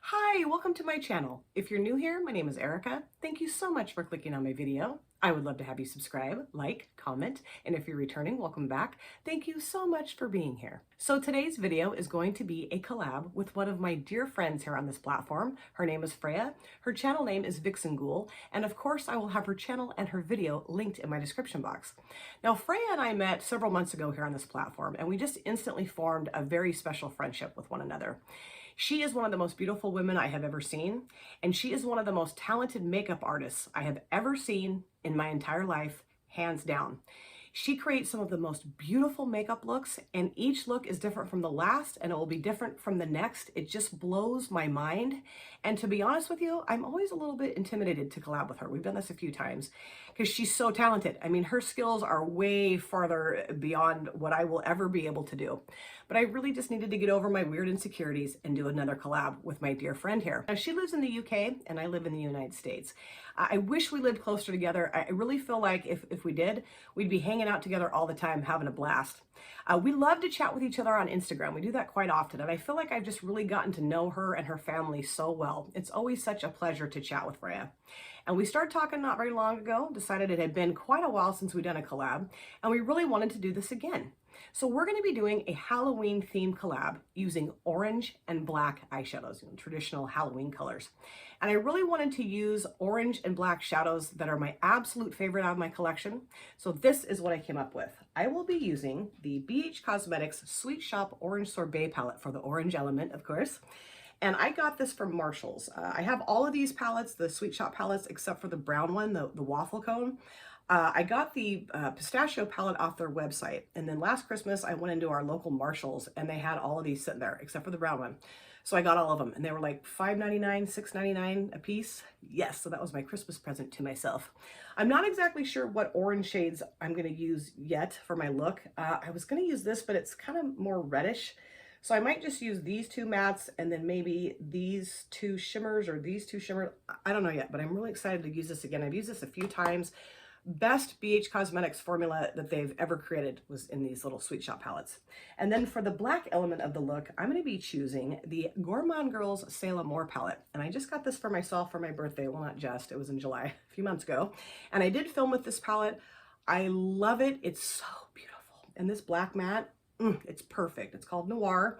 Hi, welcome to my channel. If you're new here, my name is Erica. Thank you so much for clicking on my video. I would love to have you subscribe, like, comment, and if you're returning, welcome back. Thank you so much for being here. So today's video is going to be a collab with one of my dear friends here on this platform. Her name is Freya. Her channel name is Vixen Ghoul, and of course I will have her channel and her video linked in my description box. Now Freya and I met several months ago here on this platform, and we just instantly formed a very special friendship with one another. She is one of the most beautiful women I have ever seen, and she is one of the most talented makeup artists I have ever seen in my entire life, hands down. She creates some of the most beautiful makeup looks, and each look is different from the last, and it will be different from the next. It just blows my mind. And to be honest with you, I'm always a little bit intimidated to collab with her. We've done this a few times because she's so talented. I mean, her skills are way farther beyond what I will ever be able to do. But I really just needed to get over my weird insecurities and do another collab with my dear friend here. Now, she lives in the UK and I live in the United States. I wish we lived closer together. I really feel like if we did, we'd be hanging out together all the time, having a blast. We love to chat with each other on Instagram. We do that quite often, and I feel like I've just really gotten to know her and her family so well. It's always such a pleasure to chat with Freya. And we started talking not very long ago, decided it had been quite a while since we'd done a collab, and we really wanted to do this again. So we're going to be doing a Halloween themed collab using orange and black eyeshadows, traditional Halloween colors. And I really wanted to use orange and black shadows that are my absolute favorite out of my collection. So this is what I came up with. I will be using the BH Cosmetics Sweet Shop Orange Sorbet palette for the orange element, of course. And I got this from Marshall's. I have all of these palettes, the Sweet Shop palettes, except for the brown one, the waffle cone. I got the pistachio palette off their website. And then last Christmas, I went into our local Marshall's and they had all of these sitting there, except for the brown one. So I got all of them and they were like $5.99, $6.99 a piece. Yes, so that was my Christmas present to myself. I'm not exactly sure what orange shades I'm gonna use yet for my look. I was gonna use this, but it's kind of more reddish. So I might just use these two mattes and then maybe these two shimmers or these two shimmers. I don't know yet, but I'm really excited to use this again. I've used this a few times. Best BH Cosmetics formula that they've ever created was in these little Sweet Shop palettes. And then for the black element of the look, I'm going to be choosing the Gourmande Girls C'est l'Amour palette. And I just got this for myself for my birthday. Well, not just, it was in July, a few months ago. And I did film with this palette. I love it. It's so beautiful. And this black matte, it's perfect. It's called Noir.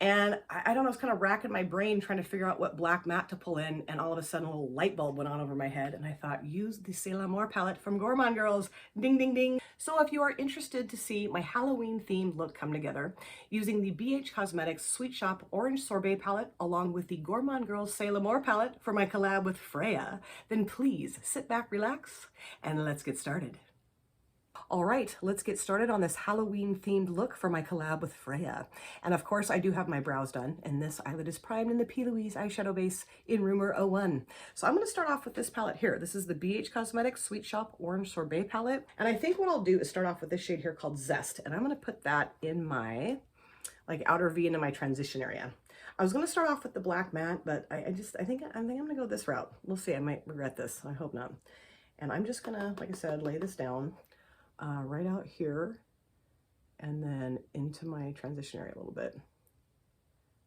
And I don't know, I was kind of racking my brain trying to figure out what black matte to pull in, and all of a sudden a little light bulb went on over my head, and I thought, use the C'est l'Amour palette from Gourmande Girls. Ding, ding, ding. So if you are interested to see my Halloween themed look come together using the BH Cosmetics Sweet Shop Orange Sorbet palette along with the Gourmande Girls C'est l'Amour palette for my collab with Freya, then please sit back, relax, and let's get started. All right, let's get started on this Halloween themed look for my collab with Freya. And of course, I do have my brows done, and this eyelid is primed in the P. Louise eyeshadow base in Rumor 01. So I'm going to start off with this palette here. This is the BH Cosmetics Sweet Shop Orange Sorbet palette. And I think what I'll do is start off with this shade here called Zest. And I'm going to put that in my outer V into my transition area. I was going to start off with the black matte, but I think I'm going to go this route. We'll see. I might regret this. I hope not. And I'm just going to, like I said, lay this down right out here and then into my transition area a little bit.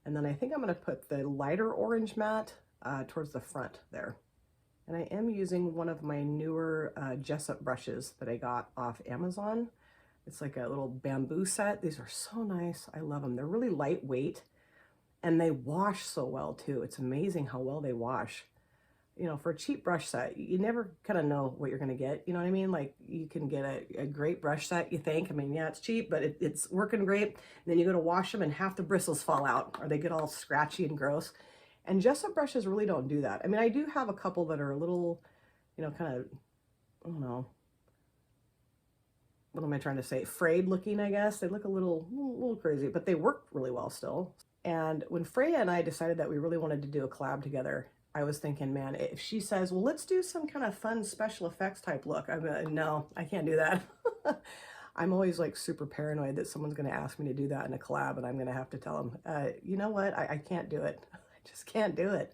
And then I think I'm going to put the lighter orange matte towards the front there. And I am using one of my newer Jessup brushes that I got off Amazon. It's like a little bamboo set. These are so nice. I love them. They're really lightweight and they wash so well too. It's amazing how well they wash. You know, for a cheap brush set, you never kind of know what you're going to get. You know what I mean? Like you can get a great brush set, you think. I mean, yeah, it's cheap, but it's working great. And then you go to wash them and half the bristles fall out or they get all scratchy and gross. And Jessup brushes really don't do that. I mean, I do have a couple that are a little, you know, kind of, I don't know, what am I trying to say? Frayed looking, I guess. They look a little crazy, but they work really well still. And when Freya and I decided that we really wanted to do a collab together, I was thinking, man, if she says, well, let's do some kind of fun special effects type look, I'm like, no, I can't do that. I'm always like super paranoid that someone's going to ask me to do that in a collab and I'm going to have to tell them, you know what, I can't do it. I just can't do it.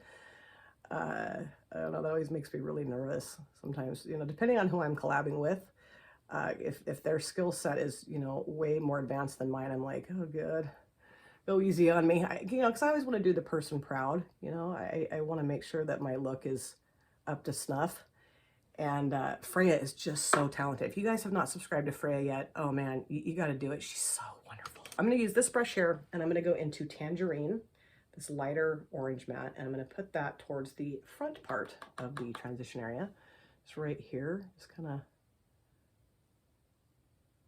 I don't know, that always makes me really nervous sometimes, you know, depending on who I'm collabing with. If their skill set is, you know, way more advanced than mine, I'm like, oh, good. Go easy on me. You know, because I always want to do the person proud. You know, I want to make sure that my look is up to snuff. And Freya is just so talented. If you guys have not subscribed to Freya yet, oh man, you got to do it. She's so wonderful. I'm going to use this brush here, and I'm going to go into Tangerine, this lighter orange matte, and I'm going to put that towards the front part of the transition area. It's right here. Just kind of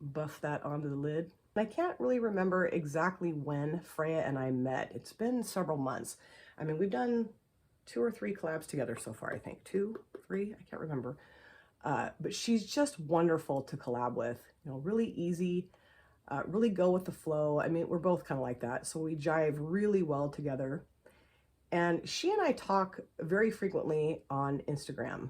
buff that onto the lid. I can't really remember exactly when Freya and I met. It's been several months. I mean, we've done 2 or 3 collabs together so far, I think. 2, 3, I can't remember. But she's just wonderful to collab with. You know, really easy, really go with the flow. I mean, we're both kind of like that. So we jive really well together. And she and I talk very frequently on Instagram.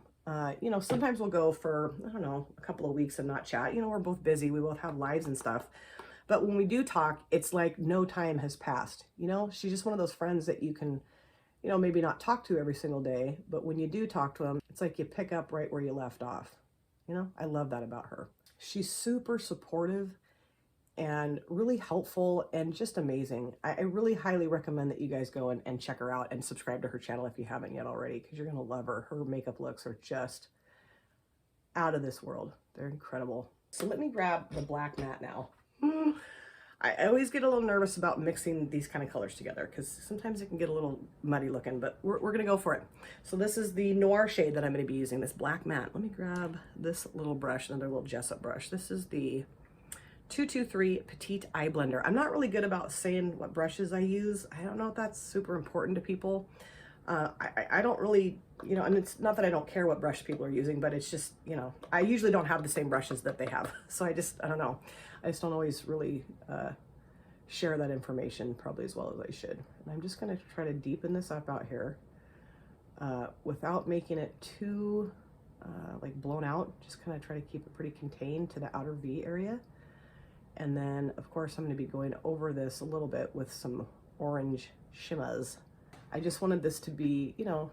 You know, sometimes we'll go for, I don't know, a couple of weeks and not chat. You know, we're both busy. We both have lives and stuff. But when we do talk, it's like no time has passed. You know, she's just one of those friends that you can, you know, maybe not talk to every single day, but when you do talk to them, it's like you pick up right where you left off. You know, I love that about her. She's super supportive and really helpful and just amazing. I really highly recommend that you guys go and check her out and subscribe to her channel if you haven't yet already, because you're going to love her. Her makeup looks are just out of this world. They're incredible. So let me grab the black matte now. I always get a little nervous about mixing these kind of colors together because sometimes it can get a little muddy looking, but we're going to go for it. So this is the Noir shade that I'm going to be using, this black matte. Let me grab this little brush, another little Jessup brush. This is the 223 Petite Eye Blender. I'm not really good about saying what brushes I use. I don't know if that's super important to people. I don't really, you know, and it's not that I don't care what brush people are using, but it's just, you know, I usually don't have the same brushes that they have. So I don't know. I just don't always really share that information probably as well as I should. And I'm just going to try to deepen this up out here without making it too like blown out. Just kind of try to keep it pretty contained to the outer V area. And then, of course, I'm going to be going over this a little bit with some orange shimmers. I just wanted this to be, you know,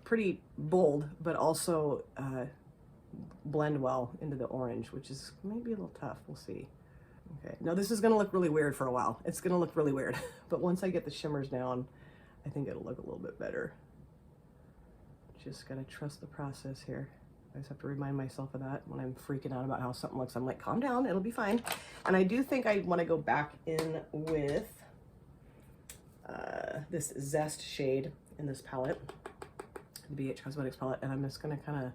pretty bold, but also blend well into the orange, which is maybe a little tough. We'll see. Okay, now this is going to look really weird for a while. It's going to look really weird, but once I get the shimmers down, I think it'll look a little bit better. Just got to trust the process here. I just have to remind myself of that when I'm freaking out about how something looks. I'm like, calm down, it'll be fine. And I do think I want to go back in with this Zest shade in this palette, the BH Cosmetics palette, and I'm just going to kind of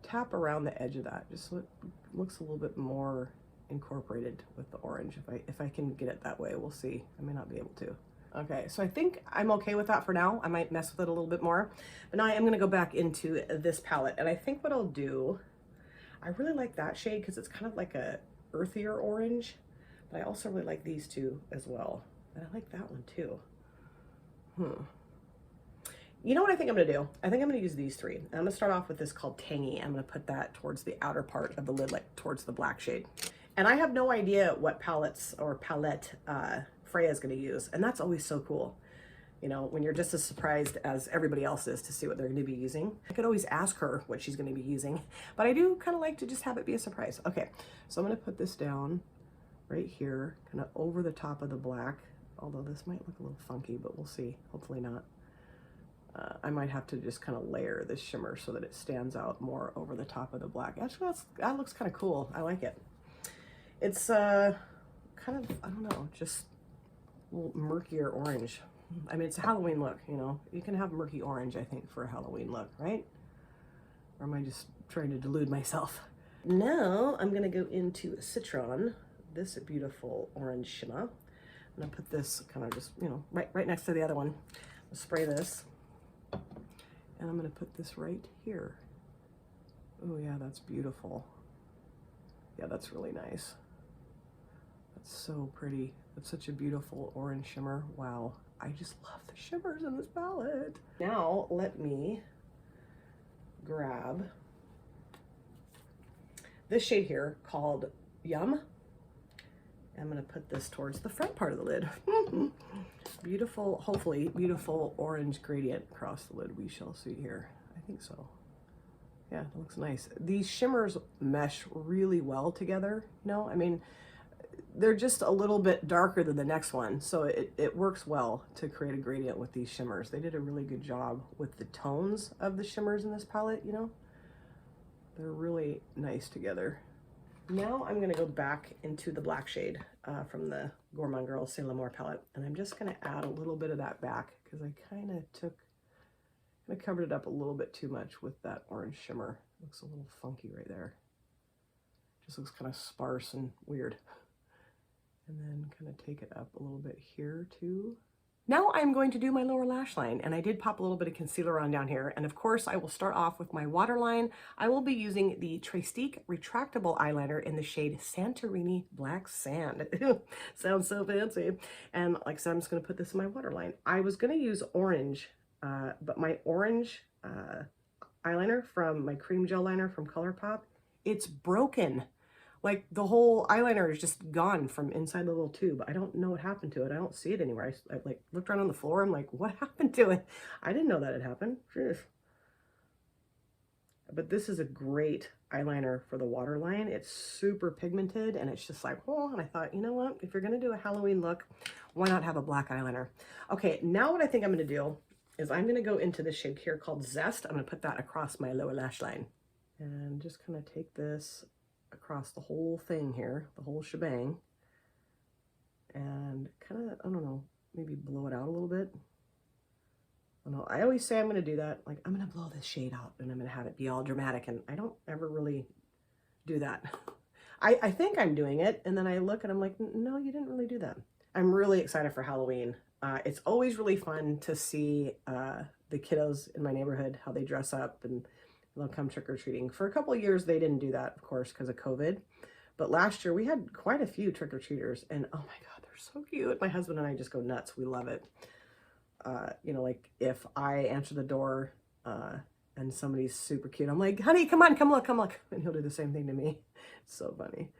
tap around the edge of that, just so it looks a little bit more incorporated with the orange. If I can get it that way, we'll see. I may not be able to. Okay, so I think I'm okay with that for now. I might mess with it a little bit more, but now I am going to go back into this palette, and I think what I'll do, I really like that shade because it's kind of like a earthier orange, but I also really like these two as well, and I like that one too. You know what I think I'm going to do? I think I'm going to use these 3. I'm going to start off with this called Tangy. I'm going to put that towards the outer part of the lid, like towards the black shade. And I have no idea what palettes or palette Freya is going to use, and that's always so cool. You know, when you're just as surprised as everybody else is to see what they're going to be using. I could always ask her what she's going to be using, but I do kind of like to just have it be a surprise. Okay, so I'm going to put this down right here, kind of over the top of the black, although this might look a little funky, but we'll see. Hopefully not. I might have to just kind of layer this shimmer so that it stands out more over the top of the black. Actually, that looks kind of cool. I like it. It's kind of, I don't know, just a little murkier orange. I mean, it's a Halloween look, you know. You can have murky orange, I think, for a Halloween look, right? Or am I just trying to delude myself? Now I'm going to go into Citron, this beautiful orange shimmer. I'm going to put this kind of just, you know, right next to the other one. I'll spray this. And I'm going to put this right here. Oh yeah, that's beautiful. Yeah, that's really nice. That's so pretty. That's such a beautiful orange shimmer. Wow, I just love the shimmers in this palette. Now let me grab this shade here called Yum. I'm going to put this towards the front part of the lid. Beautiful, hopefully beautiful orange gradient across the lid. We shall see here. I think so. Yeah, it looks nice. These shimmers mesh really well together, you know? I mean, they're just a little bit darker than the next one, so it works well to create a gradient with these shimmers. They did a really good job with the tones of the shimmers in this palette, you know? They're really nice together. Now I'm going to go back into the black shade from the Gourmande Girls C'est L'Amour palette, and I'm just going to add a little bit of that back because I kind of covered it up a little bit too much with that orange shimmer. Looks a little funky right there. Just looks kind of sparse and weird. And then kind of take it up a little bit here too. Now I'm going to do my lower lash line, and I did pop a little bit of concealer on down here. And of course I will start off with my waterline. I will be using the Trestique retractable eyeliner in the shade Santorini Black Sand. Sounds so fancy. And like I said, I'm just gonna put this in my waterline. I was gonna use orange, but my orange eyeliner from my cream gel liner from ColourPop, it's broken. Like the whole eyeliner is just gone from inside the little tube. I don't know what happened to it. I don't see it anywhere. I like looked around on the floor. I'm like, what happened to it? I didn't know that had happened. But this is a great eyeliner for the waterline. It's super pigmented and it's just like, oh, and I thought, you know what? If you're gonna do a Halloween look, why not have a black eyeliner? Okay, now what I think I'm gonna do is I'm gonna go into this shade here called Zest. I'm gonna put that across my lower lash line and just kind of take this across the whole thing here, the whole shebang, and kind of, I don't know, maybe blow it out a little bit. I don't know, I always say I'm going to do that, like I'm going to blow this shade out and I'm going to have it be all dramatic, and I don't ever really do that. I think I'm doing it, and then I look and I'm like, no, you didn't really do that. I'm really excited for Halloween. It's always really fun to see the kiddos in my neighborhood, how they dress up and they'll come trick-or-treating. For a couple of years, they didn't do that, of course, because of COVID. But last year, we had quite a few trick-or-treaters, and oh my God, they're so cute. My husband and I just go nuts. We love it. You know, like if I answer the door and somebody's super cute, I'm like, honey, come on, come look, come look. And he'll do the same thing to me. It's so funny.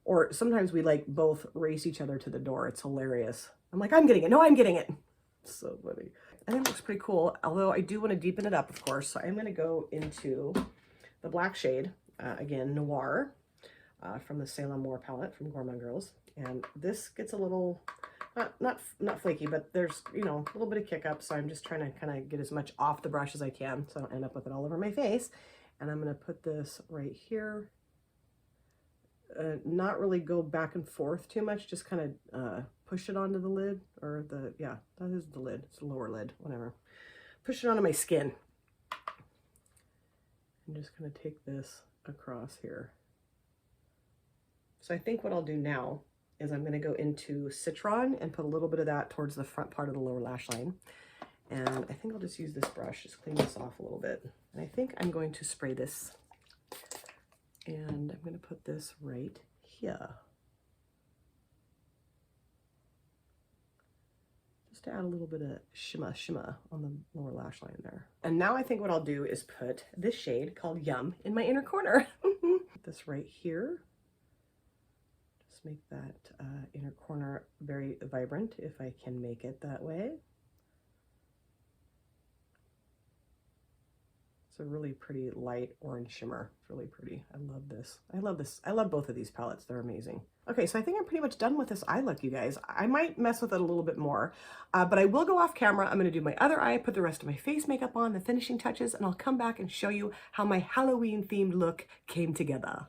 Or sometimes we like both race each other to the door. It's hilarious. I'm like, I'm getting it. No, I'm getting it. It's so funny. I think it looks pretty cool, although I do want to deepen it up, of course. So I'm going to go into the black shade, again, Noir, from the C'est L'Amour palette from Gourmande Girls. And this gets a little, not flaky, but there's, you know, a little bit of kick up. So I'm just trying to kind of get as much off the brush as I can so I don't end up with it all over my face. And I'm going to put this right here. Not really go back and forth too much, just kind of push it onto the lid, or the, yeah, that is the lid, it's the lower lid, whatever. Push it onto my skin. I'm just going to take this across here. So I think what I'll do now is I'm going to go into Citron and put a little bit of that towards the front part of the lower lash line. And I think I'll just use this brush, just clean this off a little bit. And I think I'm going to spray this. And I'm going to put this right here. Just to add a little bit of shimmer on the lower lash line there. And now I think what I'll do is put this shade called Yum in my inner corner. Put this right here. Just make that inner corner very vibrant if I can make it that way. It's a really pretty light orange shimmer. It's really pretty. I love this. I love this. I love both of these palettes. They're amazing. Okay, so I think I'm pretty much done with this eye look, you guys. I might mess with it a little bit more, but I will go off camera. I'm going to do my other eye, put the rest of my face makeup on, the finishing touches, and I'll come back and show you how my Halloween themed look came together.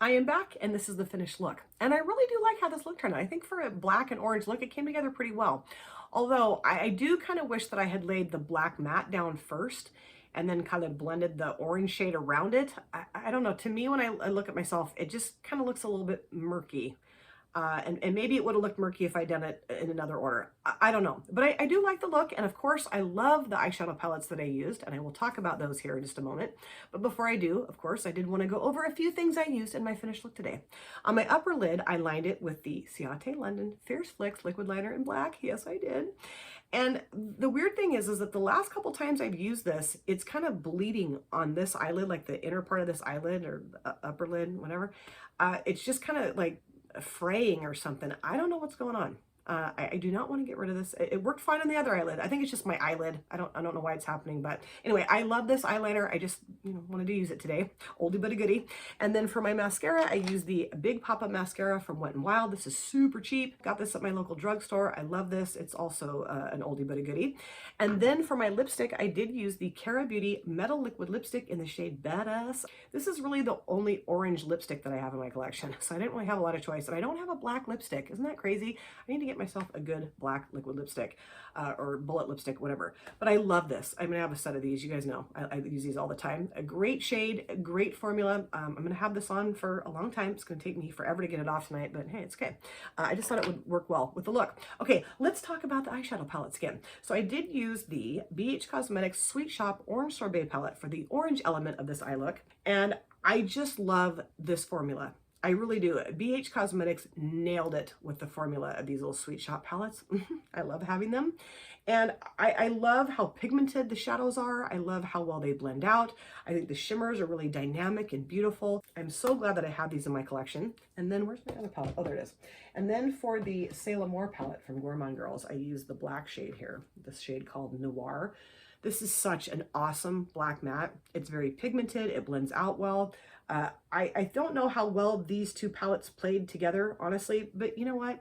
I am back, and this is the finished look. And I really do like how this look turned out. I think for a black and orange look, it came together pretty well. Although I do kind of wish that I had laid the black matte down first and then kind of blended the orange shade around it. I don't know, to me when I look at myself, it just kind of looks a little bit murky. And maybe it would have looked murky if I'd done it in another order. I don't know, but I do like the look. And of course, I love the eyeshadow palettes that I used, and I will talk about those here in just a moment. But before I do, of course, I did want to go over a few things I used in my finished look today. On my upper lid, I lined it with the Ciate London Fierce Flicks liquid liner in black. Yes, I did. And the weird thing is that the last couple times I've used this, it's kind of bleeding on this eyelid, like the inner part of this eyelid or upper lid, whatever. It's just kind of like fraying or something. I don't know what's going on. I do not want to get rid of this. It worked fine on the other eyelid. I think it's just my eyelid. I don't know why it's happening, but anyway, I love this eyeliner. I just, wanted to use it today. Oldie but a goodie. And then for my mascara, I use the Big Papa mascara from Wet n Wild. This is super cheap. Got this at my local drugstore. I love this. It's also an oldie but a goodie. And then for my lipstick, I did use the Cara Beauty Metal Liquid Lipstick in the shade Badass. This is really the only orange lipstick that I have in my collection, so I didn't really have a lot of choice. And I don't have a black lipstick. Isn't that crazy? I need to get myself a good black liquid lipstick or bullet lipstick, whatever. But I love this. I'm gonna have a set of these. You guys know I use these all the time. A great shade, a great formula. I'm gonna have this on for a long time. It's gonna take me forever to get it off tonight, but hey, it's okay. I just thought it would work well with the look. Okay, let's talk about the eyeshadow palettes again. So I did use the BH Cosmetics Sweet Shop Orange Sorbet palette for the orange element of this eye look, and I just love this formula. I really do. BH Cosmetics nailed it with the formula of these little Sweet Shop palettes. I love having them. And I love how pigmented the shadows are. I love how well they blend out. I think the shimmers are really dynamic and beautiful. I'm so glad that I have these in my collection. And then where's my other palette? Oh, there it is. And then for the Sailor Moore palette from Gourmande Girls, I use the black shade here, this shade called Noir. This is such an awesome black matte. It's very pigmented. It blends out well. I don't know how well these two palettes played together, honestly, but you know what?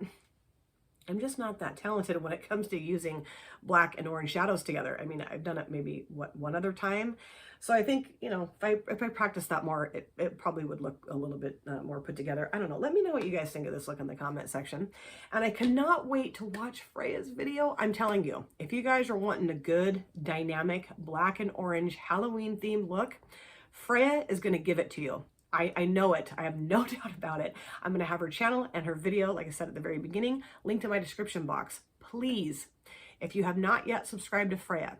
I'm just not that talented when it comes to using black and orange shadows together. I mean, I've done it maybe, one other time. So I think, if I practice that more, it probably would look a little bit more put together. I don't know. Let me know what you guys think of this look in the comment section. And I cannot wait to watch Freya's video. I'm telling you, if you guys are wanting a good, dynamic, black and orange Halloween themed look, Freya is going to give it to you. I know it. I have no doubt about it. I'm going to have her channel and her video, like I said at the very beginning, linked in my description box. Please, if you have not yet subscribed to Freya,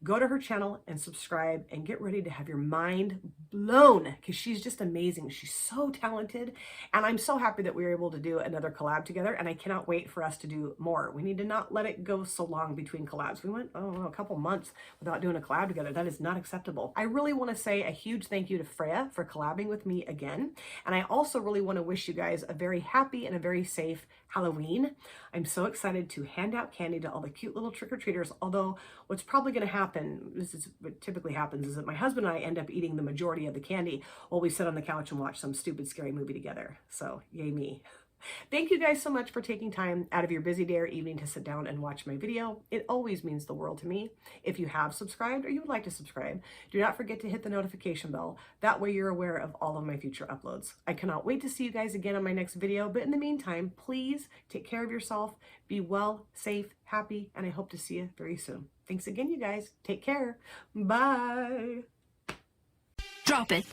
go to her channel and subscribe and get ready to have your mind blown because she's just amazing. She's so talented. And I'm so happy that we were able to do another collab together. And I cannot wait for us to do more. We need to not let it go so long between collabs. We went, a couple months without doing a collab together. That is not acceptable. I really want to say a huge thank you to Freya for collabing with me again. And I also really want to wish you guys a very happy and a very safe Halloween. I'm so excited to hand out candy to all the cute little trick-or-treaters, although what's probably going to happen, this is what typically happens, is that my husband and I end up eating the majority of the candy while we sit on the couch and watch some stupid, scary movie together. So, yay me. Thank you guys so much for taking time out of your busy day or evening to sit down and watch my video. It always means the world to me. If you have subscribed or you would like to subscribe, do not forget to hit the notification bell. That way you're aware of all of my future uploads. I cannot wait to see you guys again on my next video, but in the meantime, please take care of yourself, be well, safe, happy, and I hope to see you very soon. Thanks again, you guys. Take care. Bye. Drop it.